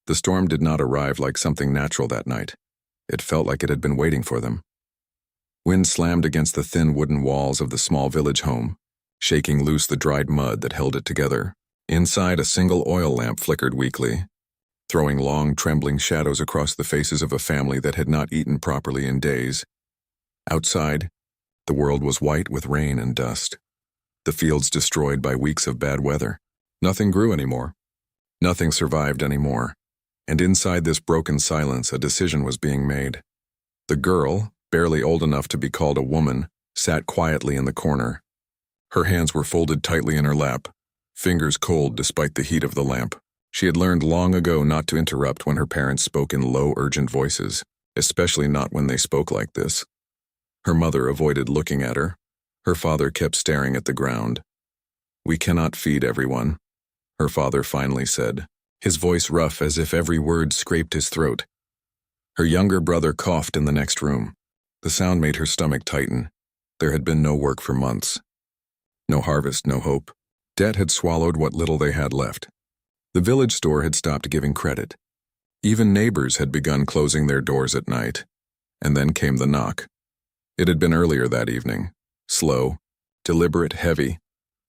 The storm did not arrive like something natural that night. It felt like it had been waiting for them. Wind slammed against the thin wooden walls of the small village home, shaking loose the dried mud that held it together. Inside, a single oil lamp flickered weakly, throwing long, trembling shadows across the faces of a family that had not eaten properly in days. Outside, the world was white with rain and dust, the fields destroyed by weeks of bad weather. Nothing grew anymore. Nothing survived anymore. And inside this broken silence, a decision was being made. The girl, barely old enough to be called a woman, sat quietly in the corner. Her hands were folded tightly in her lap, fingers cold despite the heat of the lamp. She had learned long ago not to interrupt when her parents spoke in low, urgent voices, especially not when they spoke like this. Her mother avoided looking at her. Her father kept staring at the ground. "We cannot feed everyone," her father finally said, his voice rough as if every word scraped his throat. Her younger brother coughed in the next room. The sound made her stomach tighten. There had been no work for months. No harvest, no hope. Debt had swallowed what little they had left. The village store had stopped giving credit. Even neighbors had begun closing their doors at night. And then came the knock. It had been earlier that evening. Slow, deliberate, heavy.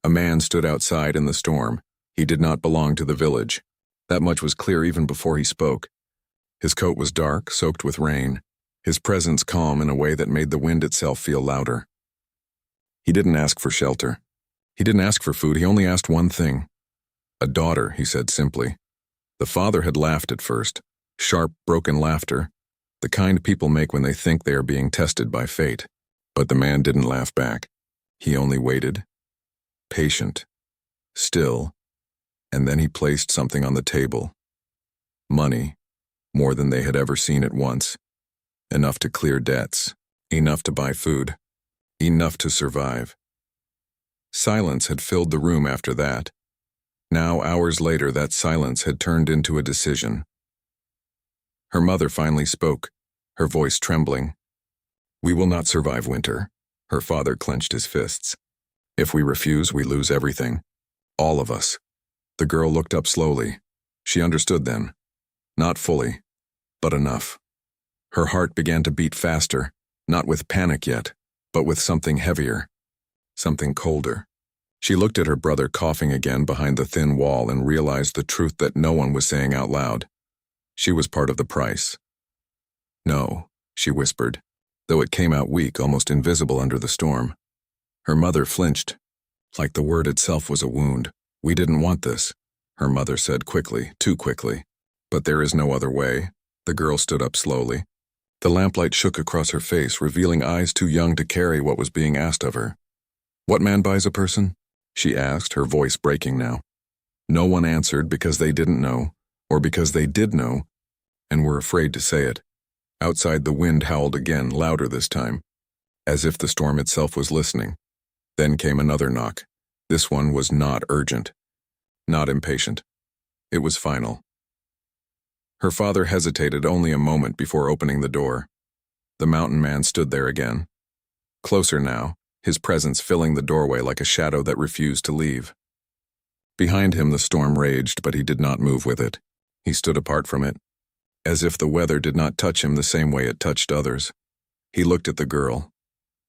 A man stood outside in the storm. He did not belong to the village. That much was clear even before he spoke. His coat was dark, soaked with rain. His presence calm in a way that made the wind itself feel louder. He didn't ask for shelter. He didn't ask for food. He only asked one thing. "A daughter," he said simply. The father had laughed at first. Sharp, broken laughter. The kind people make when they think they are being tested by fate. But the man didn't laugh back. He only waited. Patient. Still. And then he placed something on the table. Money. More than they had ever seen at once. Enough to clear debts. Enough to buy food. Enough to survive. Silence had filled the room after that. Now, hours later, that silence had turned into a decision. Her mother finally spoke, her voice trembling. "We will not survive winter." Her father clenched his fists. "If we refuse, we lose everything. All of us." The girl looked up slowly. She understood then. Not fully, but enough. Her heart began to beat faster, not with panic yet, but with something heavier, something colder. She looked at her brother coughing again behind the thin wall and realized the truth that no one was saying out loud. She was part of the price. "No," she whispered, though it came out weak, almost invisible under the storm. Her mother flinched, like the word itself was a wound. "We didn't want this," her mother said quickly, too quickly. "But there is no other way." The girl stood up slowly. The lamplight shook across her face, revealing eyes too young to carry what was being asked of her. "What man buys a person?" she asked, her voice breaking now. No one answered because they didn't know, or because they did know, and were afraid to say it. Outside, the wind howled again, louder this time, as if the storm itself was listening. Then came another knock. This one was not urgent, not impatient. It was final. Her father hesitated only a moment before opening the door. The mountain man stood there again. Closer now, his presence filling the doorway like a shadow that refused to leave. Behind him the storm raged, but he did not move with it. He stood apart from it, as if the weather did not touch him the same way it touched others. He looked at the girl,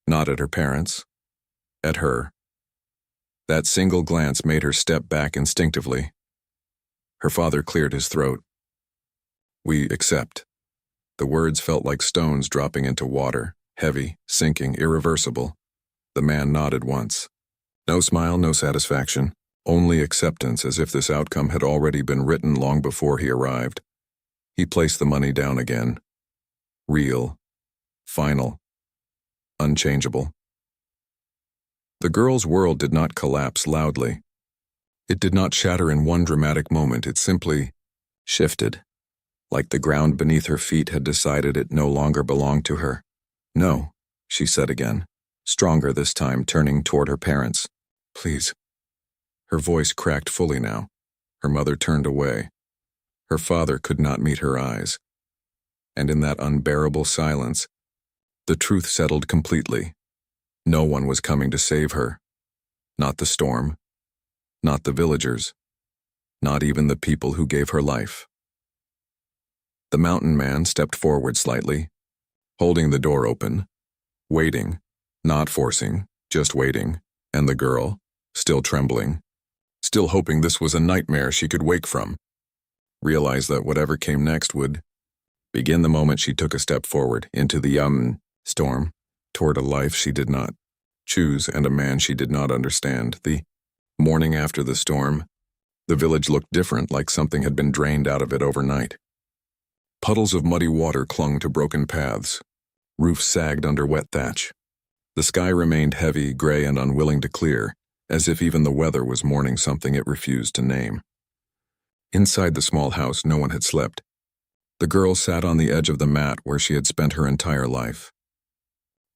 not at her parents, at her. That single glance made her step back instinctively. Her father cleared his throat. "We accept." The words felt like stones dropping into water, heavy, sinking, irreversible. The man nodded once. No smile, no satisfaction, only acceptance, as if this outcome had already been written long before he arrived. He placed the money down again. Real. Final. Unchangeable. The girl's world did not collapse loudly. It did not shatter in one dramatic moment. It simply shifted, like the ground beneath her feet had decided it no longer belonged to her. "No," she said again, stronger this time, turning toward her parents. "Please." Her voice cracked fully now. Her mother turned away. Her father could not meet her eyes. And in that unbearable silence, the truth settled completely. No one was coming to save her. Not the storm. Not the villagers. Not even the people who gave her life. The mountain man stepped forward slightly, holding the door open, waiting, not forcing, just waiting, and the girl, still trembling, still hoping this was a nightmare she could wake from, realized that whatever came next would begin the moment she took a step forward into the storm, toward a life she did not choose and a man she did not understand. The morning after the storm, the village looked different, like something had been drained out of it overnight. Puddles of muddy water clung to broken paths. Roofs sagged under wet thatch. The sky remained heavy, gray, and unwilling to clear, as if even the weather was mourning something it refused to name. Inside the small house, no one had slept. The girl sat on the edge of the mat where she had spent her entire life.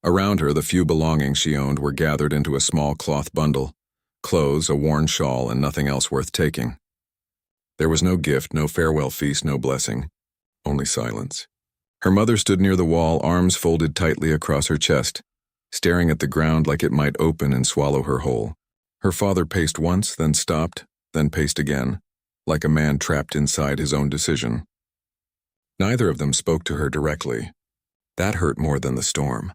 Around her, the few belongings she owned were gathered into a small cloth bundle, clothes, a worn shawl, and nothing else worth taking. There was no gift, no farewell feast, no blessing, only silence. Her mother stood near the wall, arms folded tightly across her chest, staring at the ground like it might open and swallow her whole. Her father paced once, then stopped, then paced again, like a man trapped inside his own decision. Neither of them spoke to her directly. That hurt more than the storm.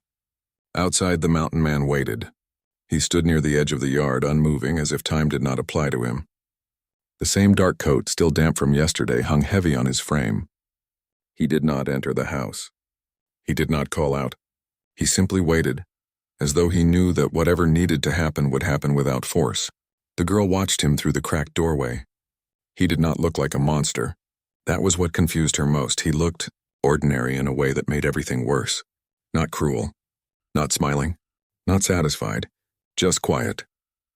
Outside, the mountain man waited. He stood near the edge of the yard, unmoving, as if time did not apply to him. The same dark coat, still damp from yesterday, hung heavy on his frame. He did not enter the house. He did not call out. He simply waited, as though he knew that whatever needed to happen would happen without force. The girl watched him through the cracked doorway. He did not look like a monster. That was what confused her most. He looked ordinary in a way that made everything worse. Not cruel. Not smiling. Not satisfied. Just quiet.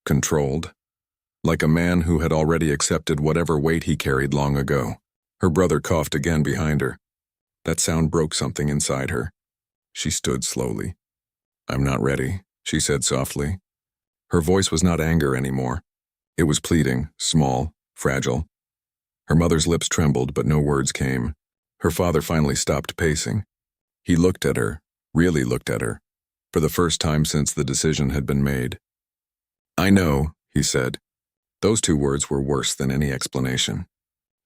Controlled. Like a man who had already accepted whatever weight he carried long ago. Her brother coughed again behind her. That sound broke something inside her. She stood slowly. "I'm not ready," she said softly. Her voice was not anger anymore. It was pleading, small, fragile. Her mother's lips trembled, but no words came. Her father finally stopped pacing. He looked at her, really looked at her, for the first time since the decision had been made. "I know," he said. Those two words were worse than any explanation,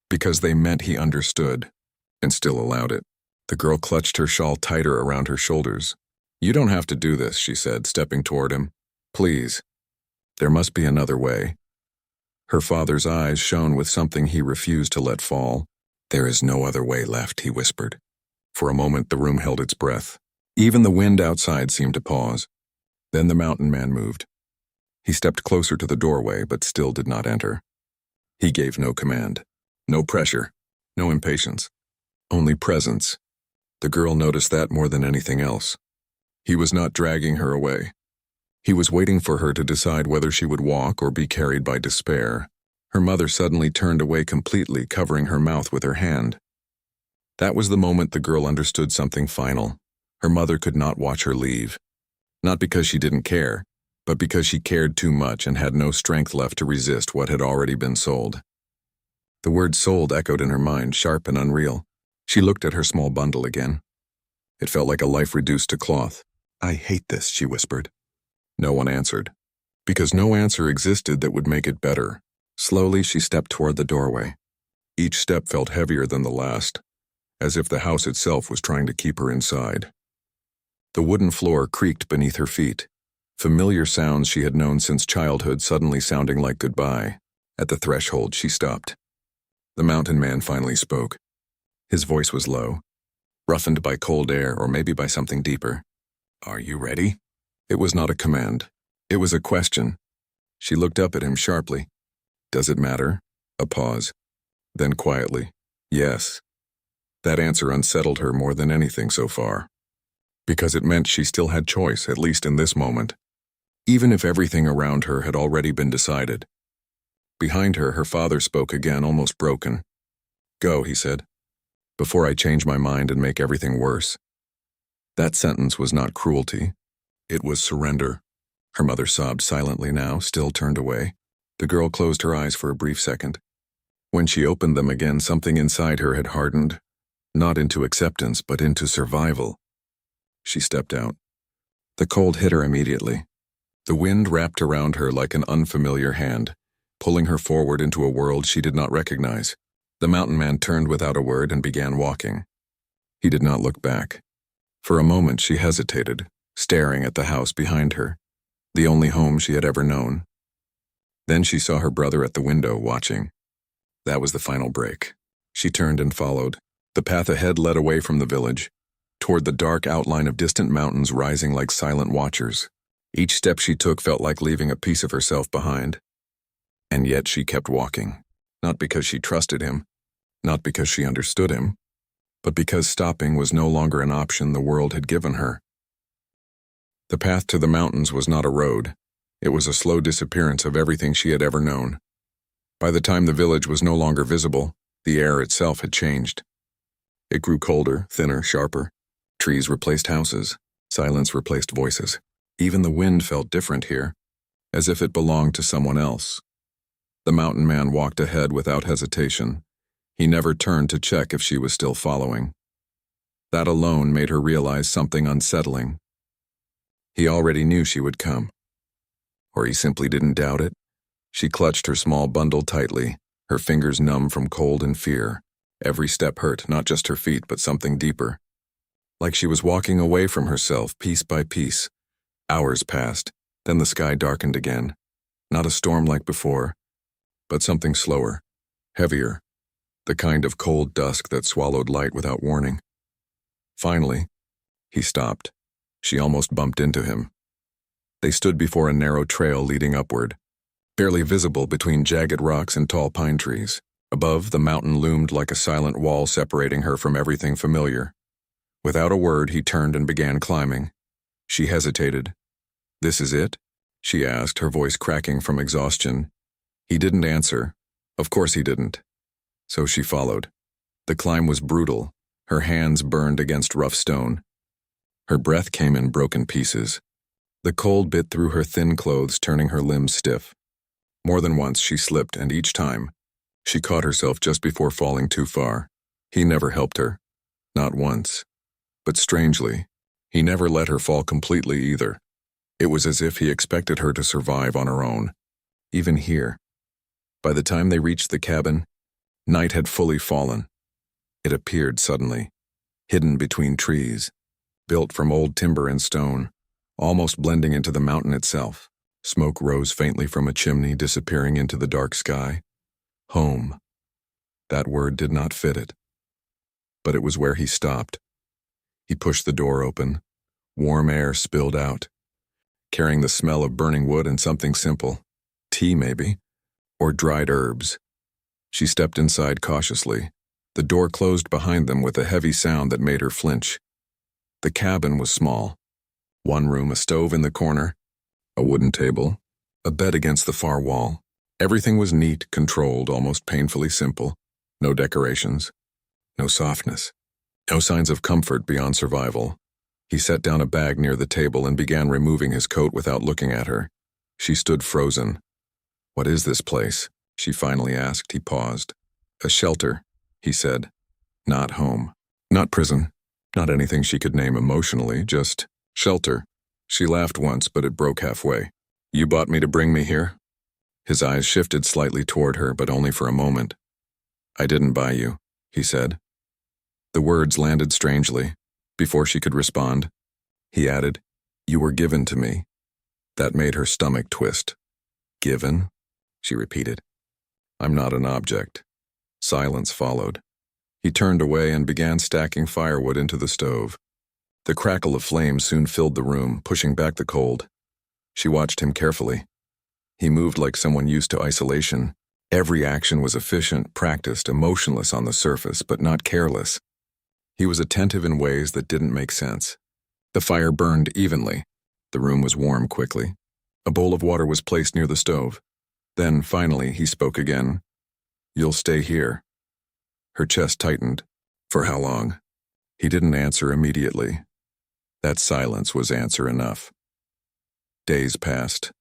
because they meant he understood, and still allowed it. The girl clutched her shawl tighter around her shoulders. "You don't have to do this," she said, stepping toward him. "Please. There must be another way." Her father's eyes shone with something he refused to let fall. "There is no other way left," he whispered. For a moment, the room held its breath. Even the wind outside seemed to pause. Then the mountain man moved. He stepped closer to the doorway, but still did not enter. He gave no command, no pressure, no impatience, only presence. The girl noticed that more than anything else. He was not dragging her away. He was waiting for her to decide whether she would walk or be carried by despair. Her mother suddenly turned away completely, covering her mouth with her hand. That was the moment the girl understood something final. Her mother could not watch her leave. Not because she didn't care, but because she cared too much and had no strength left to resist what had already been sold. The word sold echoed in her mind, sharp and unreal. She looked at her small bundle again. It felt like a life reduced to cloth. "I hate this," she whispered. No one answered, because no answer existed that would make it better. Slowly, she stepped toward the doorway. Each step felt heavier than the last, as if the house itself was trying to keep her inside. The wooden floor creaked beneath her feet, familiar sounds she had known since childhood suddenly sounding like goodbye. At the threshold, she stopped. The mountain man finally spoke. His voice was low, roughened by cold air or maybe by something deeper. "Are you ready?" It was not a command. It was a question. She looked up at him sharply. "Does it matter?" A pause. Then quietly, "Yes." That answer unsettled her more than anything so far, because it meant she still had choice, at least in this moment, even if everything around her had already been decided. Behind her, her father spoke again, almost broken. "Go," he said, "before I change my mind and make everything worse." That sentence was not cruelty. It was surrender. Her mother sobbed silently now, still turned away. The girl closed her eyes for a brief second. When she opened them again, something inside her had hardened, not into acceptance, but into survival. She stepped out. The cold hit her immediately. The wind wrapped around her like an unfamiliar hand, pulling her forward into a world she did not recognize. The mountain man turned without a word and began walking. He did not look back. For a moment she hesitated, staring at the house behind her, the only home she had ever known. Then she saw her brother at the window, watching. That was the final break. She turned and followed. The path ahead led away from the village, toward the dark outline of distant mountains rising like silent watchers. Each step she took felt like leaving a piece of herself behind. And yet she kept walking, not because she trusted him, not because she understood him, but because stopping was no longer an option the world had given her. The path to the mountains was not a road. It was a slow disappearance of everything she had ever known. By the time the village was no longer visible, the air itself had changed. It grew colder, thinner, sharper. Trees replaced houses. Silence replaced voices. Even the wind felt different here, as if it belonged to someone else. The mountain man walked ahead without hesitation. He never turned to check if she was still following. That alone made her realize something unsettling. He already knew she would come. Or he simply didn't doubt it. She clutched her small bundle tightly, her fingers numb from cold and fear. Every step hurt, not just her feet, but something deeper. Like she was walking away from herself, piece by piece. Hours passed, then the sky darkened again. Not a storm like before, but something slower, heavier, the kind of cold dusk that swallowed light without warning. Finally, he stopped. She almost bumped into him. They stood before a narrow trail leading upward, barely visible between jagged rocks and tall pine trees. Above, the mountain loomed like a silent wall separating her from everything familiar. Without a word, he turned and began climbing. She hesitated. "This is it?" she asked, her voice cracking from exhaustion. He didn't answer. Of course he didn't. So she followed. The climb was brutal. Her hands burned against rough stone. Her breath came in broken pieces. The cold bit through her thin clothes, turning her limbs stiff. More than once she slipped, and each time, she caught herself just before falling too far. He never helped her. Not once. But strangely, he never let her fall completely either. It was as if he expected her to survive on her own. Even here. By the time they reached the cabin, night had fully fallen. It appeared suddenly, hidden between trees, built from old timber and stone, almost blending into the mountain itself. Smoke rose faintly from a chimney, disappearing into the dark sky. Home. That word did not fit it. But it was where he stopped. He pushed the door open. Warm air spilled out, carrying the smell of burning wood and something simple. Tea, maybe, or dried herbs. She stepped inside cautiously. The door closed behind them with a heavy sound that made her flinch. The cabin was small. One room, a stove in the corner, a wooden table, a bed against the far wall. Everything was neat, controlled, almost painfully simple. No decorations, no softness, no signs of comfort beyond survival. He set down a bag near the table and began removing his coat without looking at her. She stood frozen. "What is this place?" she finally asked. He paused. "A shelter," he said. "Not home. Not prison. Not anything she could name emotionally, just shelter." She laughed once, but it broke halfway. "You bought me to bring me here?" His eyes shifted slightly toward her, but only for a moment. "I didn't buy you," he said. The words landed strangely. Before she could respond, he added, "You were given to me." That made her stomach twist. "Given?" she repeated. "I'm not an object." Silence followed. He turned away and began stacking firewood into the stove. The crackle of flames soon filled the room, pushing back the cold. She watched him carefully. He moved like someone used to isolation. Every action was efficient, practiced, emotionless on the surface, but not careless. He was attentive in ways that didn't make sense. The fire burned evenly. The room was warm quickly. A bowl of water was placed near the stove. Then, finally, he spoke again. "You'll stay here." Her chest tightened. For how long? He didn't answer immediately. That silence was answer enough. Days passed.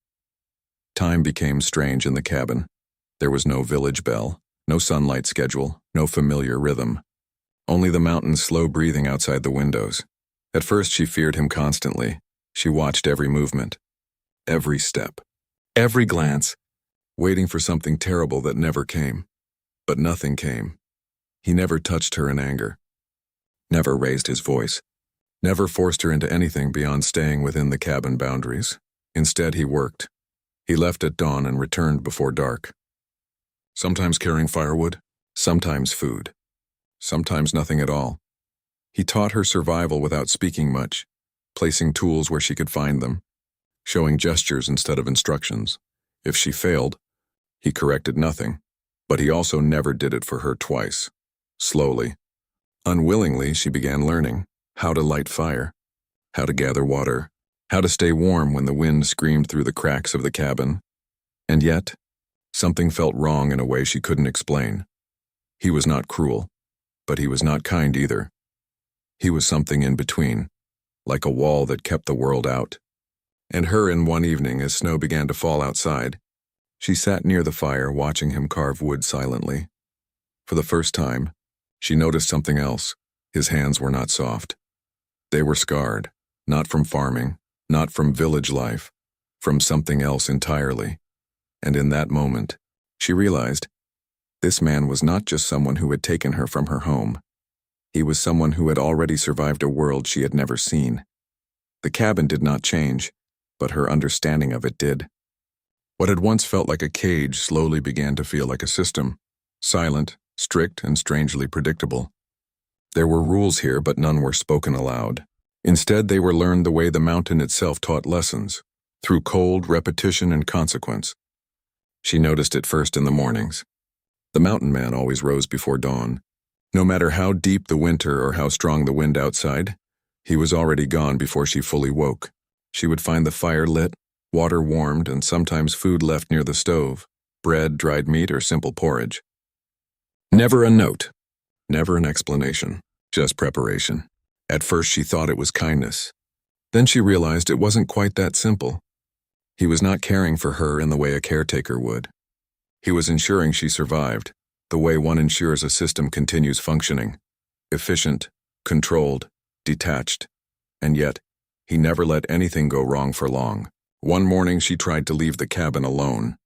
Time became strange in the cabin. There was no village bell, no sunlight schedule, no familiar rhythm. Only the mountain's slow breathing outside the windows. At first she feared him constantly. She watched every movement, every step, every glance, waiting for something terrible that never came. But nothing came. He never touched her in anger, never raised his voice, never forced her into anything beyond staying within the cabin boundaries. Instead, he worked. He left at dawn and returned before dark. Sometimes carrying firewood, sometimes food, sometimes nothing at all. He taught her survival without speaking much, placing tools where she could find them, showing gestures instead of instructions. If she failed, he corrected nothing, but he also never did it for her twice. Slowly, unwillingly, she began learning how to light fire, how to gather water, how to stay warm when the wind screamed through the cracks of the cabin. And yet, something felt wrong in a way she couldn't explain. He was not cruel, but he was not kind either. He was something in between, like a wall that kept the world out. And her in one evening, as snow began to fall outside, she sat near the fire watching him carve wood silently. For the first time, she noticed something else. His hands were not soft. They were scarred, not from farming, not from village life, from something else entirely. And in that moment, she realized this man was not just someone who had taken her from her home. He was someone who had already survived a world she had never seen. The cabin did not change, but her understanding of it did. What had once felt like a cage slowly began to feel like a system, silent, strict, and strangely predictable. There were rules here, but none were spoken aloud. Instead, they were learned the way the mountain itself taught lessons, through cold repetition and consequence. She noticed it first in the mornings. The mountain man always rose before dawn. No matter how deep the winter or how strong the wind outside, he was already gone before she fully woke. She would find the fire lit, water warmed, and sometimes food left near the stove, bread, dried meat, or simple porridge. Never a note, never an explanation, just preparation. At first she thought it was kindness. Then she realized it wasn't quite that simple. He was not caring for her in the way a caretaker would. He was ensuring she survived, the way one ensures a system continues functioning. Efficient, controlled, detached. And yet, he never let anything go wrong for long. One morning she tried to leave the cabin alone.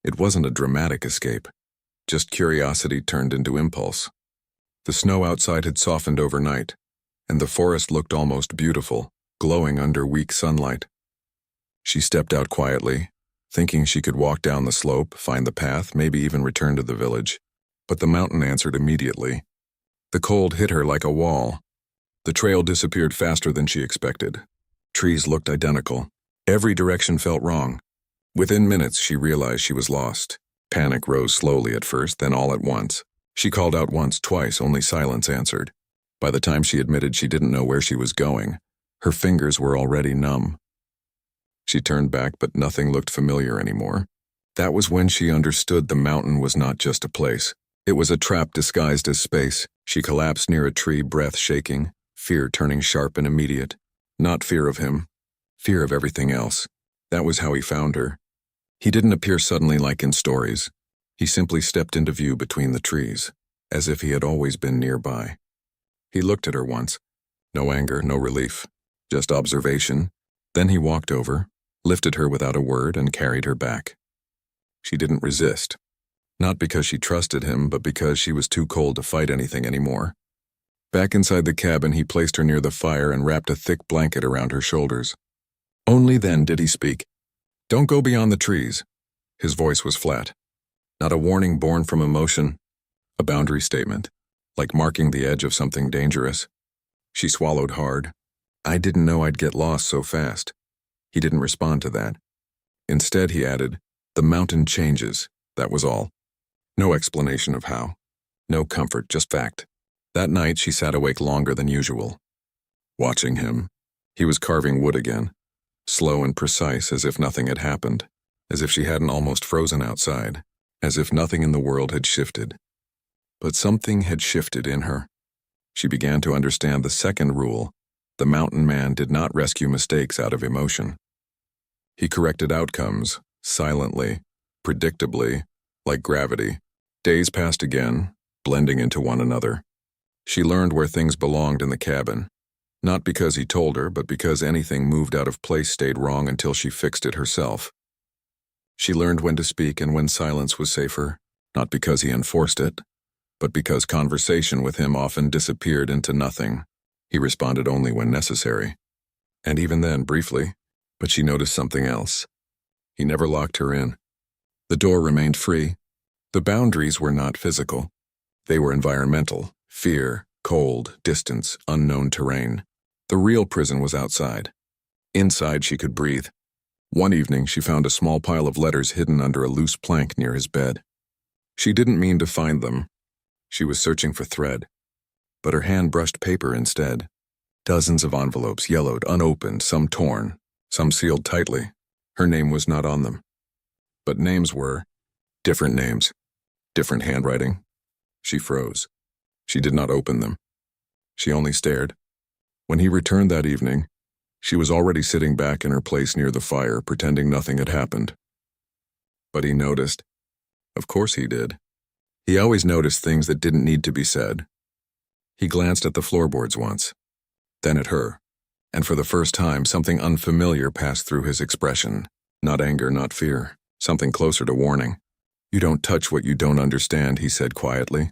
It wasn't a dramatic escape, just curiosity turned into impulse. The snow outside had softened overnight, and the forest looked almost beautiful, glowing under weak sunlight. She stepped out quietly, thinking she could walk down the slope, find the path, maybe even return to the village. But the mountain answered immediately. The cold hit her like a wall. The trail disappeared faster than she expected. Trees looked identical. Every direction felt wrong. Within minutes, she realized she was lost. Panic rose slowly at first, then all at once. She called out once, twice, only silence answered. By the time she admitted she didn't know where she was going, her fingers were already numb. She turned back, but nothing looked familiar anymore. That was when she understood the mountain was not just a place. It was a trap disguised as space. She collapsed near a tree, breath shaking, fear turning sharp and immediate. Not fear of him, fear of everything else. That was how he found her. He didn't appear suddenly like in stories. He simply stepped into view between the trees, as if he had always been nearby. He looked at her once. No anger, no relief, just observation. Then he walked over, lifted her without a word, and carried her back. She didn't resist. Not because she trusted him, but because she was too cold to fight anything anymore. Back inside the cabin, he placed her near the fire and wrapped a thick blanket around her shoulders. Only then did he speak. "Don't go beyond the trees." His voice was flat. Not a warning born from emotion, a boundary statement, like marking the edge of something dangerous. She swallowed hard. "I didn't know I'd get lost so fast." He didn't respond to that. Instead, he added, "The mountain changes, that was all." No explanation of how. No comfort, just fact. That night, she sat awake longer than usual. Watching him. He was carving wood again, slow and precise, as if nothing had happened, as if she hadn't almost frozen outside, as if nothing in the world had shifted. But something had shifted in her. She began to understand the second rule. The mountain man did not rescue mistakes out of emotion. He corrected outcomes, silently, predictably, like gravity. Days passed again, blending into one another. She learned where things belonged in the cabin, not because he told her, but because anything moved out of place stayed wrong until she fixed it herself. She learned when to speak and when silence was safer, not because he enforced it, but because conversation with him often disappeared into nothing. He responded only when necessary. And even then, briefly, but she noticed something else. He never locked her in. The door remained free. The boundaries were not physical. They were environmental: fear, cold, distance, unknown terrain. The real prison was outside. Inside, she could breathe. One evening, she found a small pile of letters hidden under a loose plank near his bed. She didn't mean to find them. She was searching for thread, but her hand brushed paper instead. Dozens of envelopes, yellowed, unopened, some torn, some sealed tightly. Her name was not on them. But names were. Different names. Different handwriting. She froze. She did not open them. She only stared. When he returned that evening, she was already sitting back in her place near the fire, pretending nothing had happened. But he noticed. Of course he did. He always noticed things that didn't need to be said. He glanced at the floorboards once, then at her, and for the first time something unfamiliar passed through his expression. Not anger, not fear, something closer to warning. "You don't touch what you don't understand," he said quietly.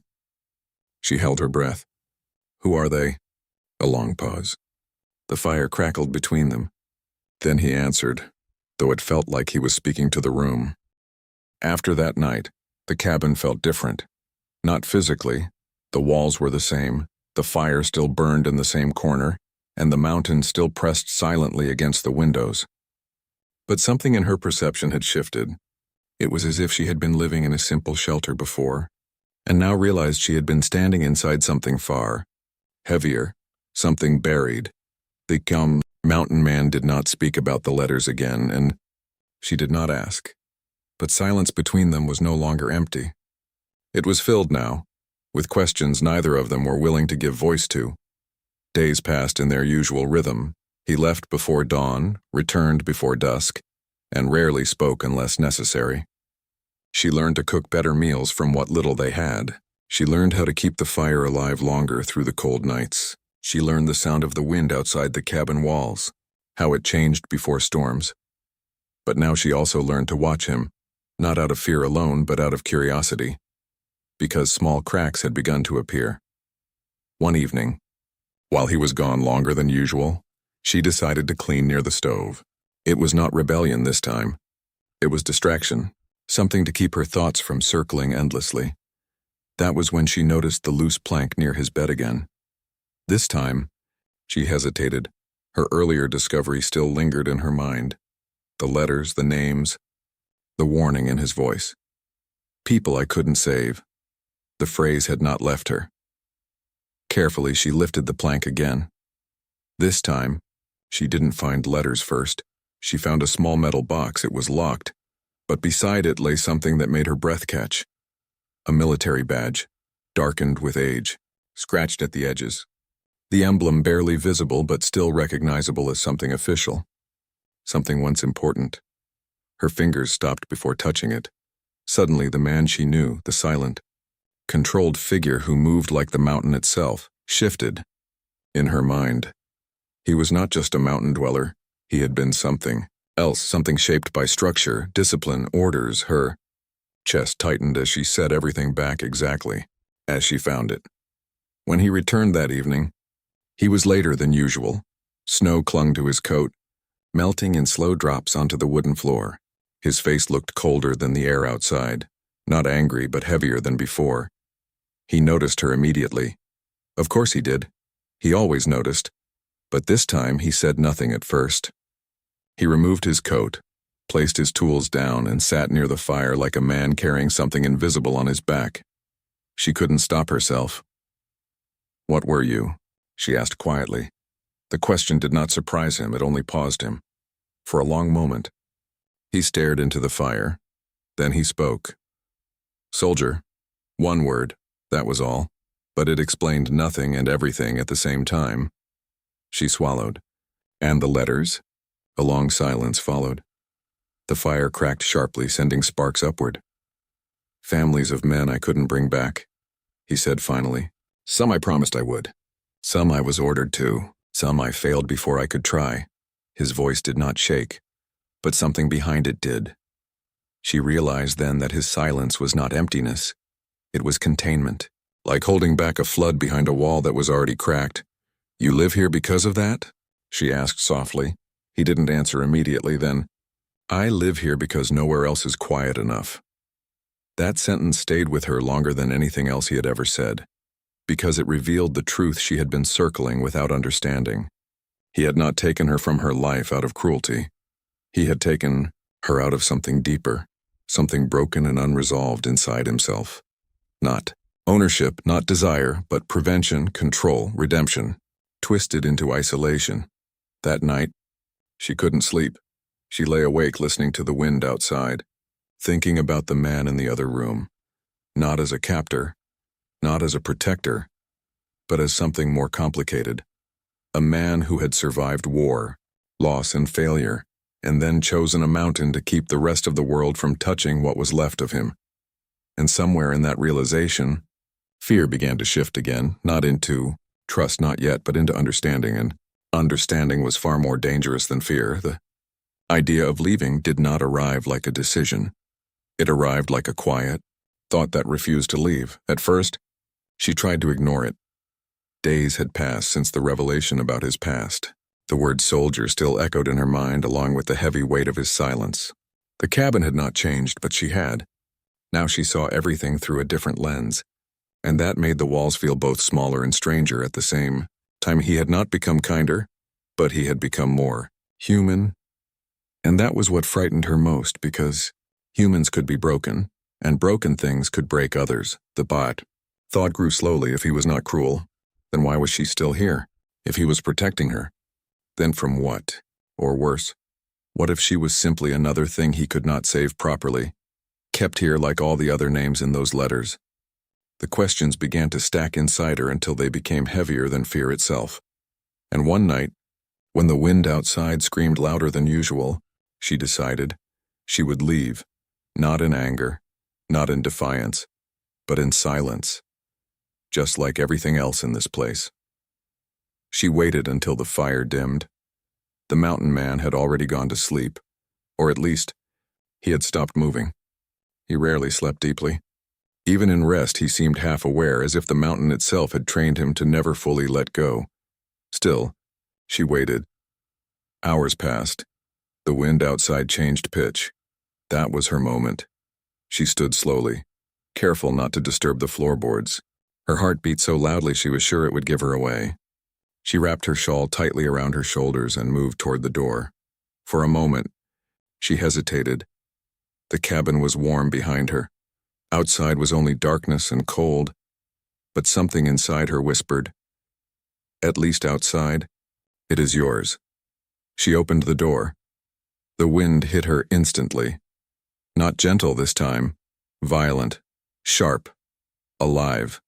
She held her breath. "Who are they?" A long pause. The fire crackled between them. Then he answered, though it felt like he was speaking to the room. After that night, the cabin felt different. Not physically. The walls were the same, the fire still burned in the same corner, and the mountain still pressed silently against the windows. But something in her perception had shifted. It was as if she had been living in a simple shelter before, and now realized she had been standing inside something far, heavier, something buried. The mountain man did not speak about the letters again, and she did not ask. But silence between them was no longer empty. It was filled now, with questions neither of them were willing to give voice to. Days passed in their usual rhythm. He left before dawn, returned before dusk, and rarely spoke unless necessary. She learned to cook better meals from what little they had. She learned how to keep the fire alive longer through the cold nights. She learned the sound of the wind outside the cabin walls, how it changed before storms. But now she also learned to watch him, not out of fear alone, but out of curiosity, because small cracks had begun to appear. One evening, while he was gone longer than usual, she decided to clean near the stove. It was not rebellion this time. It was distraction, something to keep her thoughts from circling endlessly. That was when she noticed the loose plank near his bed again. This time, she hesitated. Her earlier discovery still lingered in her mind. The letters, the names, the warning in his voice. People I couldn't save. The phrase had not left her. Carefully, she lifted the plank again. This time, she didn't find letters first. She found a small metal box. It was locked, but beside it lay something that made her breath catch. A military badge, darkened with age, scratched at the edges. The emblem barely visible but still recognizable as something official. Something once important. Her fingers stopped before touching it. Suddenly, the man she knew, the silent, controlled figure who moved like the mountain itself, shifted. In her mind, he was not just a mountain dweller. He had been something else, something shaped by structure, discipline, orders. Her chest tightened as she set everything back exactly as she found it. When he returned that evening, he was later than usual. Snow clung to his coat, melting in slow drops onto the wooden floor. His face looked colder than the air outside, not angry but heavier than before. He noticed her immediately. Of course he did. He always noticed. But this time he said nothing at first. He removed his coat, placed his tools down, and sat near the fire like a man carrying something invisible on his back. She couldn't stop herself. "What were you?" she asked quietly. The question did not surprise him, it only paused him. For a long moment, he stared into the fire. Then he spoke. "Soldier." One word, that was all, but it explained nothing and everything at the same time. She swallowed. "And the letters?" A long silence followed. The fire cracked sharply, sending sparks upward. "Families of men I couldn't bring back," he said finally. "Some I promised I would. Some I was ordered to. Some I failed before I could try." His voice did not shake, but something behind it did. She realized then that his silence was not emptiness. It was containment. like holding back a flood behind a wall that was already cracked. "You live here because of that?" she asked softly. He didn't answer immediately then. "I live here because nowhere else is quiet enough." That sentence stayed with her longer than anything else he had ever said, because it revealed the truth she had been circling without understanding. He had not taken her from her life out of cruelty. He had taken her out of something deeper, something broken and unresolved inside himself. Not ownership, not desire, but prevention, control, redemption, twisted into isolation. That night, she couldn't sleep. She lay awake listening to the wind outside, thinking about the man in the other room, not as a captor, not as a protector, but as something more complicated. A man who had survived war, loss and failure, and then chosen a mountain to keep the rest of the world from touching what was left of him. And somewhere in that realization, fear began to shift again, not into trust, not yet, but into understanding, and understanding was far more dangerous than fear. The idea of leaving did not arrive like a decision. It arrived like a quiet thought that refused to leave. At first, she tried to ignore it. Days had passed since the revelation about his past. The word soldier still echoed in her mind along with the heavy weight of his silence. The cabin had not changed, but she had. Now she saw everything through a different lens, and that made the walls feel both smaller and stranger at the same time. He had not become kinder, but he had become more human, and that was what frightened her most, because humans could be broken, and broken things could break others. The thought grew slowly. If he was not cruel, then why was she still here? If he was protecting her, then from what? Or worse, what if she was simply another thing he could not save properly, kept here like all the other names in those letters? The questions began to stack inside her until they became heavier than fear itself. And one night, when the wind outside screamed louder than usual, she decided she would leave, not in anger, not in defiance, but in silence, just like everything else in this place. She waited until the fire dimmed. The mountain man had already gone to sleep, or at least, he had stopped moving. He rarely slept deeply. Even in rest, he seemed half aware, as if the mountain itself had trained him to never fully let go. Still, she waited. Hours passed. The wind outside changed pitch. That was her moment. She stood slowly, careful not to disturb the floorboards. Her heart beat so loudly she was sure it would give her away. She wrapped her shawl tightly around her shoulders and moved toward the door. For a moment, she hesitated. The cabin was warm behind her. Outside was only darkness and cold, but something inside her whispered, "At least outside, it is yours." She opened the door. The wind hit her instantly. Not gentle this time, violent, sharp, alive.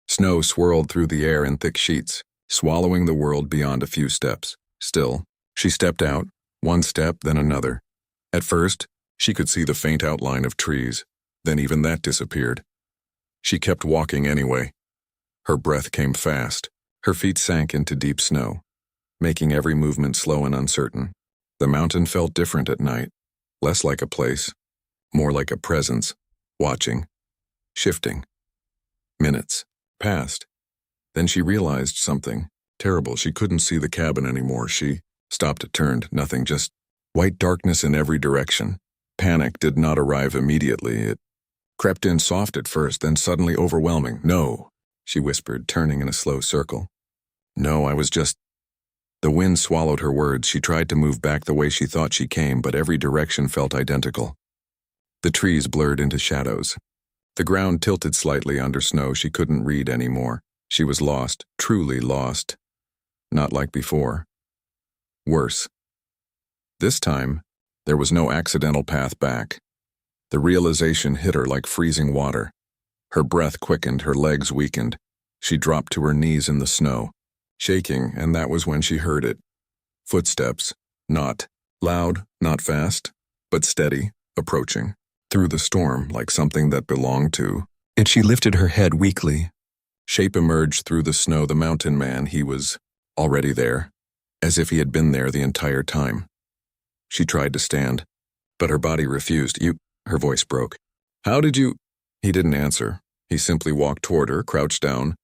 Snow swirled through the air in thick sheets, swallowing the world beyond a few steps. Still, she stepped out, one step, then another. At first, she could see the faint outline of trees, then even that disappeared. She kept walking anyway. Her breath came fast. Her feet sank into deep snow, making every movement slow and uncertain. The mountain felt different at night, less like a place, more like a presence, watching, shifting. Minutes passed. Then she realized something terrible. She couldn't see the cabin anymore. She stopped, turned, nothing, just white darkness in every direction. Panic did not arrive immediately. It crept in soft at first, then suddenly overwhelming. "No," she whispered, turning in a slow circle. "No, I was just—" The wind swallowed her words. She tried to move back the way she thought she came, but every direction felt identical. The trees blurred into shadows. The ground tilted slightly under snow. She couldn't read anymore. She was lost, truly lost. Not like before. Worse. This time, there was no accidental path back. The realization hit her like freezing water. Her breath quickened, her legs weakened. She dropped to her knees in the snow, shaking, and that was when she heard it. Footsteps, not loud, not fast, but steady, approaching. Through the storm, like something that belonged to it. She lifted her head weakly. Shape emerged through the snow. The mountain man, he was already there, as if he had been there the entire time. She tried to stand, but her body refused. Her voice broke. "How did you—" He didn't answer. He simply walked toward her, crouched down,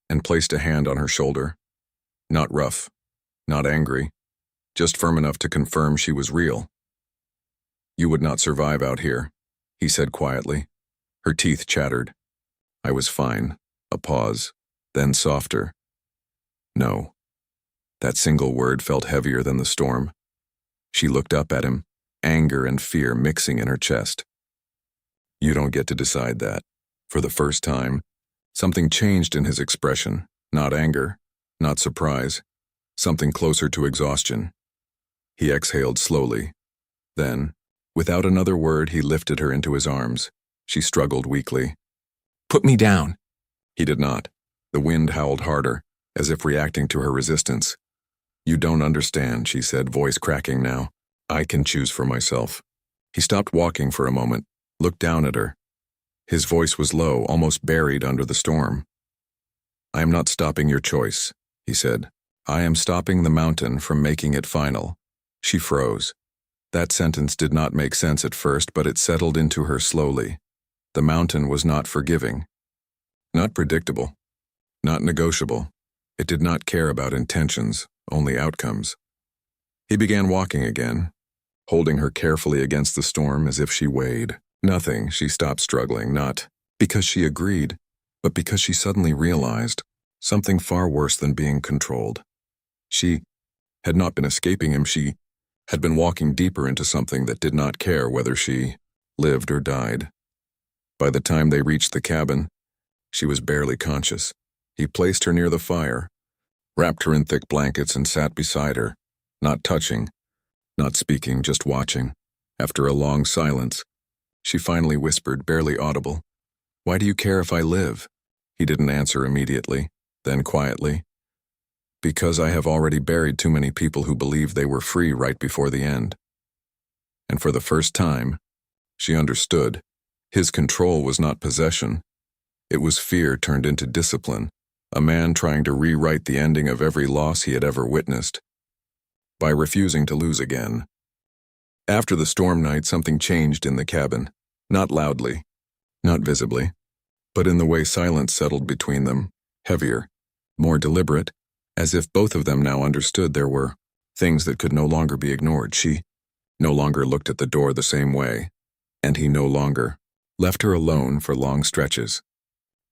and placed a hand on her shoulder. Not rough, not angry, just firm enough to confirm she was real. "You would not survive out here," he said quietly. Her teeth chattered. "I was fine." A pause, then softer. "No." That single word felt heavier than the storm. She looked up at him, anger and fear mixing in her chest. "You don't get to decide that." For the first time, something changed in his expression. Not anger, not surprise, something closer to exhaustion. He exhaled slowly. Then, without another word, he lifted her into his arms. She struggled weakly. "Put me down." He did not. The wind howled harder, as if reacting to her resistance. "You don't understand," she said, voice cracking now. "I can choose for myself." He stopped walking for a moment, looked down at her. His voice was low, almost buried under the storm. "I am not stopping your choice," he said. "I am stopping the mountain from making it final." She froze. That sentence did not make sense at first, but it settled into her slowly. The mountain was not forgiving, not predictable, not negotiable. It did not care about intentions, only outcomes. He began walking again, holding her carefully against the storm as if she weighed. Nothing, she stopped struggling, not because she agreed, but because she suddenly realized something far worse than being controlled. She had not been escaping him, she had been walking deeper into something that did not care whether she lived or died. By the time they reached the cabin, she was barely conscious. He placed her near the fire, wrapped her in thick blankets and sat beside her, not touching, not speaking, just watching. After a long silence, she finally whispered, barely audible, "Why do you care if I live?" He didn't answer immediately, then quietly, "Because I have already buried too many people who believed they were free right before the end." And for the first time, she understood. His control was not possession. It was fear turned into discipline, a man trying to rewrite the ending of every loss he had ever witnessed, by refusing to lose again. After the storm night, something changed in the cabin. Not loudly, not visibly, but in the way silence settled between them, heavier, more deliberate, as if both of them now understood there were things that could no longer be ignored. She no longer looked at the door the same way, and he no longer left her alone for long stretches,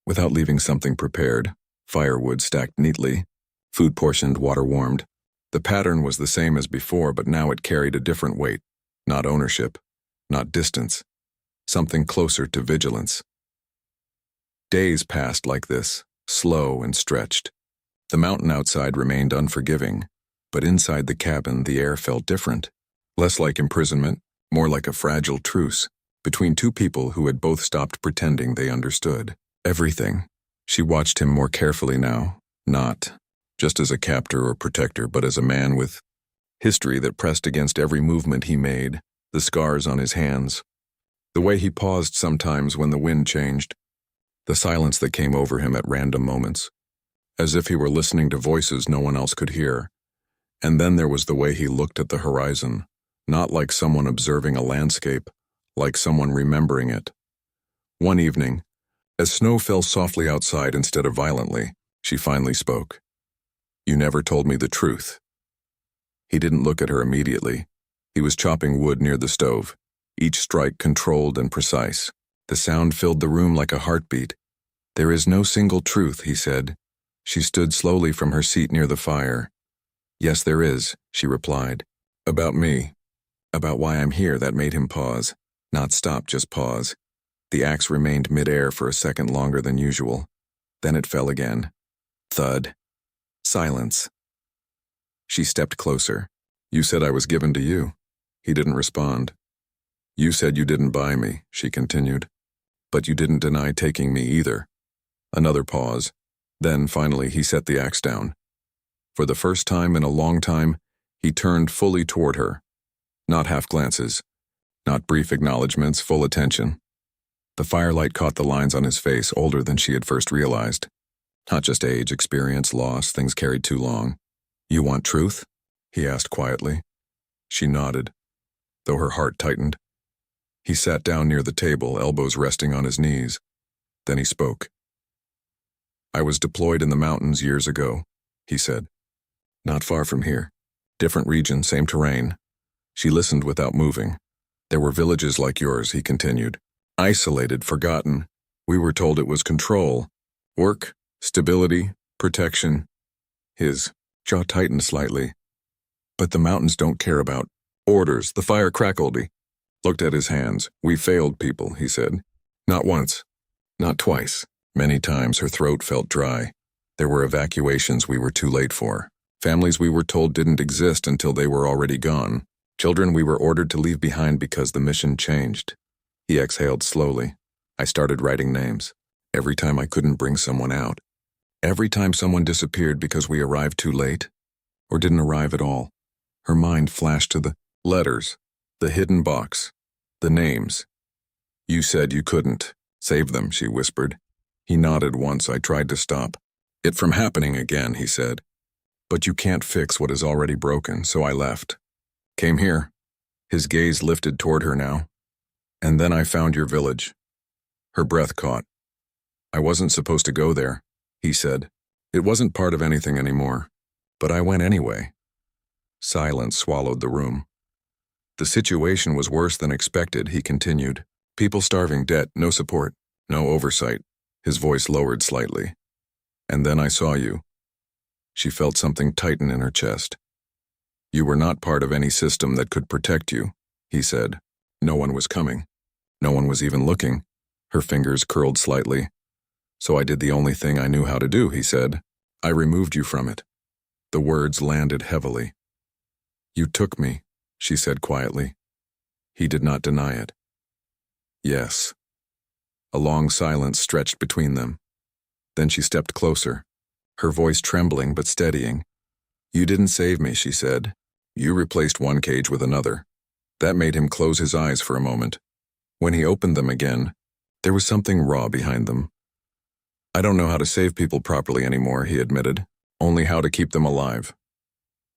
without leaving something prepared, firewood stacked neatly, food portioned, water warmed. The pattern was the same as before, but now it carried a different weight, not ownership, not distance, something closer to vigilance. Days passed like this, slow and stretched. The mountain outside remained unforgiving, but inside the cabin the air felt different, less like imprisonment, more like a fragile truce between two people who had both stopped pretending they understood everything. She watched him more carefully now, not just as a captor or protector, but as a man with history that pressed against every movement he made, the scars on his hands, the way he paused sometimes when the wind changed, the silence that came over him at random moments, as if he were listening to voices no one else could hear. And then there was the way he looked at the horizon, not like someone observing a landscape, like someone remembering it. One evening, as snow fell softly outside instead of violently, she finally spoke. "You never told me the truth." He didn't look at her immediately. He was chopping wood near the stove, each strike controlled and precise. The sound filled the room like a heartbeat. "There is no single truth," he said. She stood slowly from her seat near the fire. "Yes, there is," she replied. "About me. About why I'm here." That made him pause. Not stop, just pause. The axe remained midair for a second longer than usual. Then it fell again. Thud. Silence. She stepped closer. "You said I was given to you." He didn't respond. "You said you didn't buy me," she continued. "But you didn't deny taking me either." Another pause. Then, finally, he set the axe down. For the first time in a long time, he turned fully toward her. Not half glances, not brief acknowledgments, full attention. The firelight caught the lines on his face, older than she had first realized. Not just age, experience, loss, things carried too long. "You want truth?" he asked quietly. She nodded, though her heart tightened. He sat down near the table, elbows resting on his knees. Then he spoke. I was deployed in the mountains years ago, he said. Not far from here. Different region, same terrain. She listened without moving. There were villages like yours, he continued. Isolated, forgotten. We were told it was control. Work, stability, protection. His jaw tightened slightly. But the mountains don't care about orders. The fire crackled. He looked at his hands. We failed people, he said. Not once. Not twice. Many times her throat felt dry. There were evacuations we were too late for. Families we were told didn't exist until they were already gone. Children we were ordered to leave behind because the mission changed. He exhaled slowly. I started writing names. Every time I couldn't bring someone out. Every time someone disappeared because we arrived too late, or didn't arrive at all. Her mind flashed to the letters, the hidden box, the names. You said you couldn't save them, she whispered. He nodded once. I tried to stop it from happening again, he said. But you can't fix what is already broken, so I left. Came here. His gaze lifted toward her now. And then I found your village. Her breath caught. I wasn't supposed to go there, he said. It wasn't part of anything anymore. But I went anyway. Silence swallowed the room. The situation was worse than expected, he continued. People starving, debt, no support, no oversight. His voice lowered slightly. And then I saw you. She felt something tighten in her chest. You were not part of any system that could protect you, he said. No one was coming. No one was even looking. Her fingers curled slightly. So I did the only thing I knew how to do, he said. I removed you from it. The words landed heavily. You took me, she said quietly. He did not deny it. Yes. A long silence stretched between them. Then she stepped closer, her voice trembling but steadying. You didn't save me, she said. You replaced one cage with another. That made him close his eyes for a moment. When he opened them again, there was something raw behind them. I don't know how to save people properly anymore, he admitted, only how to keep them alive.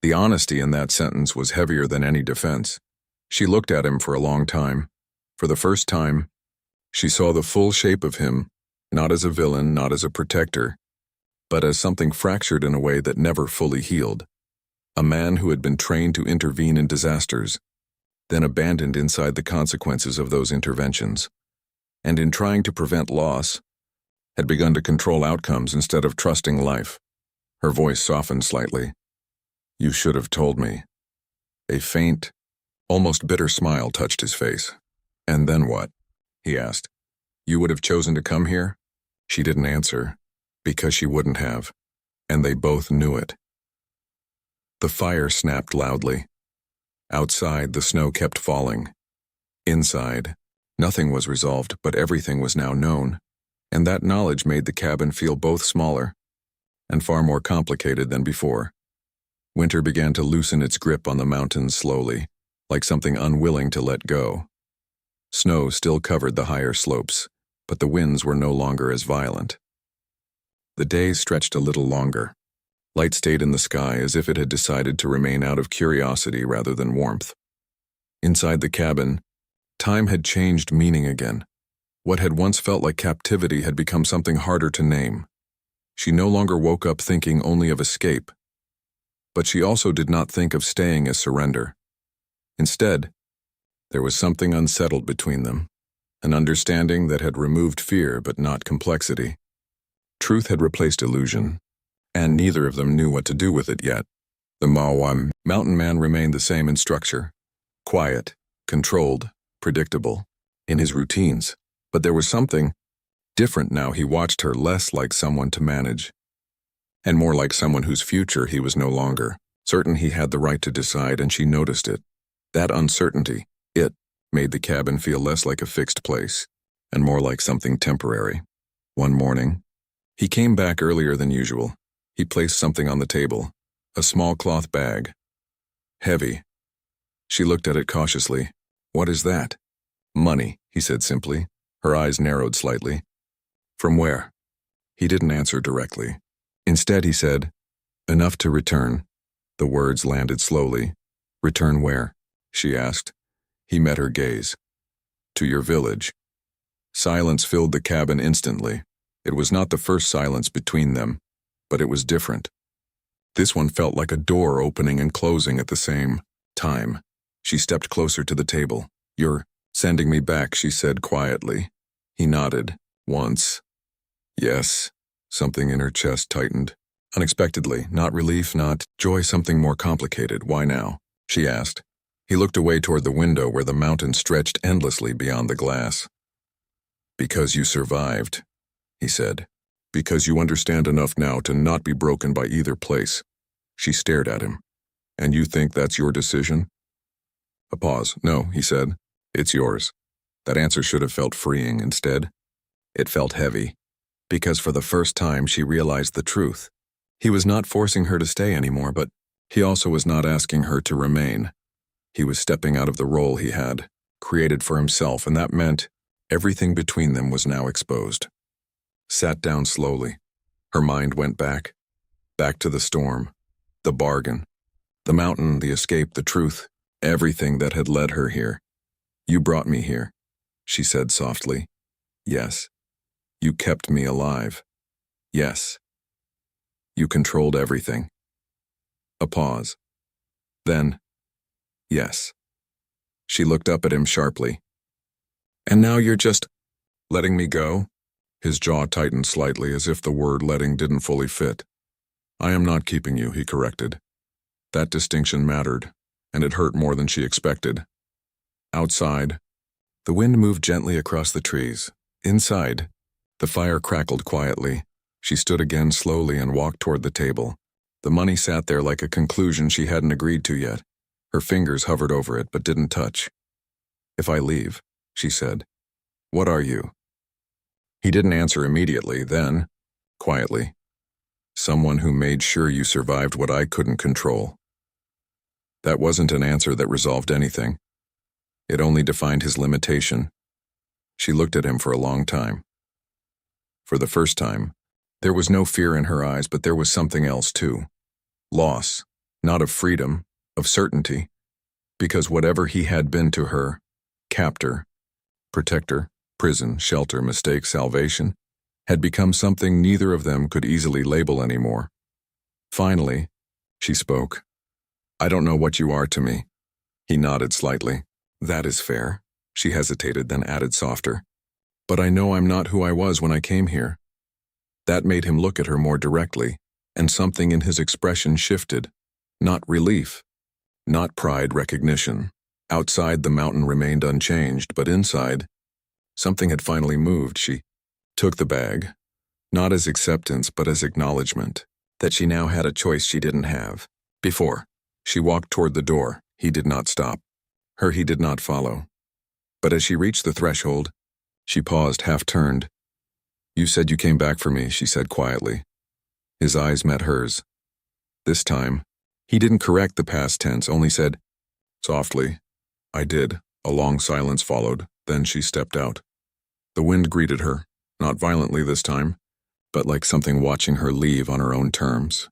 The honesty in that sentence was heavier than any defense. She looked at him for a long time. For the first time, she saw the full shape of him, not as a villain, not as a protector, but as something fractured in a way that never fully healed. A man who had been trained to intervene in disasters, then abandoned inside the consequences of those interventions, and in trying to prevent loss, had begun to control outcomes instead of trusting life. Her voice softened slightly. You should have told me. A faint, almost bitter smile touched his face. And then what? He asked. You would have chosen to come here? She didn't answer, because she wouldn't have, and they both knew it. The fire snapped loudly. Outside, the snow kept falling. Inside, nothing was resolved, but everything was now known, and that knowledge made the cabin feel both smaller and far more complicated than before. Winter began to loosen its grip on the mountains slowly, like something unwilling to let go. Snow still covered the higher slopes, but the winds were no longer as violent. The days stretched a little longer. Light stayed in the sky as if it had decided to remain out of curiosity rather than warmth. Inside the cabin, time had changed meaning again. What had once felt like captivity had become something harder to name. She no longer woke up thinking only of escape. But she also did not think of staying as surrender. Instead, there was something unsettled between them, an understanding that had removed fear but not complexity. Truth had replaced illusion, and neither of them knew what to do with it yet. The Mawam mountain man remained the same in structure, quiet, controlled, predictable, in his routines. But there was something different now. He watched her less like someone to manage, and more like someone whose future he was no longer certain he had the right to decide, and she noticed it. That uncertainty, it made the cabin feel less like a fixed place, and more like something temporary. One morning, he came back earlier than usual. He placed something on the table, a small cloth bag. Heavy. She looked at it cautiously. What is that? Money, he said simply. Her eyes narrowed slightly. From where? He didn't answer directly. Instead, he said, enough to return. The words landed slowly. Return where? She asked. He met her gaze. To your village. Silence filled the cabin instantly. It was not the first silence between them, but it was different. This one felt like a door opening and closing at the same time. She stepped closer to the table. "You're sending me back," she said quietly. He nodded. "Once." "Yes." Something in her chest tightened. Unexpectedly, not relief, not joy, something more complicated. "Why now?" she asked. He looked away toward the window where the mountain stretched endlessly beyond the glass. "Because you survived," he said. "Because you understand enough now to not be broken by either place." She stared at him. "And you think that's your decision?" A pause. "No," he said. "It's yours." That answer should have felt freeing. Instead, it felt heavy. Because for the first time she realized the truth. He was not forcing her to stay anymore, but he also was not asking her to remain. He was stepping out of the role he had created for himself, and that meant everything between them was now exposed. Sat down slowly. Her mind went back to the storm, the bargain, the mountain, the escape, the truth, everything that had led her here. "You brought me here," she said softly. "Yes." "You kept me alive." "Yes." "You controlled everything." A pause. Then, "Yes." She looked up at him sharply. "And now you're just letting me go?" His jaw tightened slightly as if the word letting didn't fully fit. "I am not keeping you," he corrected. That distinction mattered, and it hurt more than she expected. Outside, the wind moved gently across the trees. Inside, the fire crackled quietly. She stood again slowly and walked toward the table. The money sat there like a conclusion she hadn't agreed to yet. Her fingers hovered over it but didn't touch. "If I leave," she said, "what are you?" He didn't answer immediately. Then, quietly, "Someone who made sure you survived what I couldn't control." That wasn't an answer that resolved anything. It only defined his limitation. She looked at him for a long time. For the first time, there was no fear in her eyes, but there was something else too. Loss, not of freedom, of certainty. Because whatever he had been to her, captor, protector, prison, shelter, mistake, salvation, had become something neither of them could easily label anymore. Finally, she spoke. "I don't know what you are to me." He nodded slightly. "That is fair." She hesitated, then added softer. "But I know I'm not who I was when I came here." That made him look at her more directly, and something in his expression shifted. Not relief, not pride, recognition. Outside, the mountain remained unchanged, but inside, something had finally moved. She took the bag, not as acceptance but as acknowledgement, that she now had a choice she didn't have before. She walked toward the door. He did not stop. Her he did not follow. But as she reached the threshold, she paused, half-turned. "You said you came back for me," she said quietly. His eyes met hers. This time, he didn't correct the past tense, only said, softly, "I did." A long silence followed. Then she stepped out. The wind greeted her, not violently this time, but like something watching her leave on her own terms.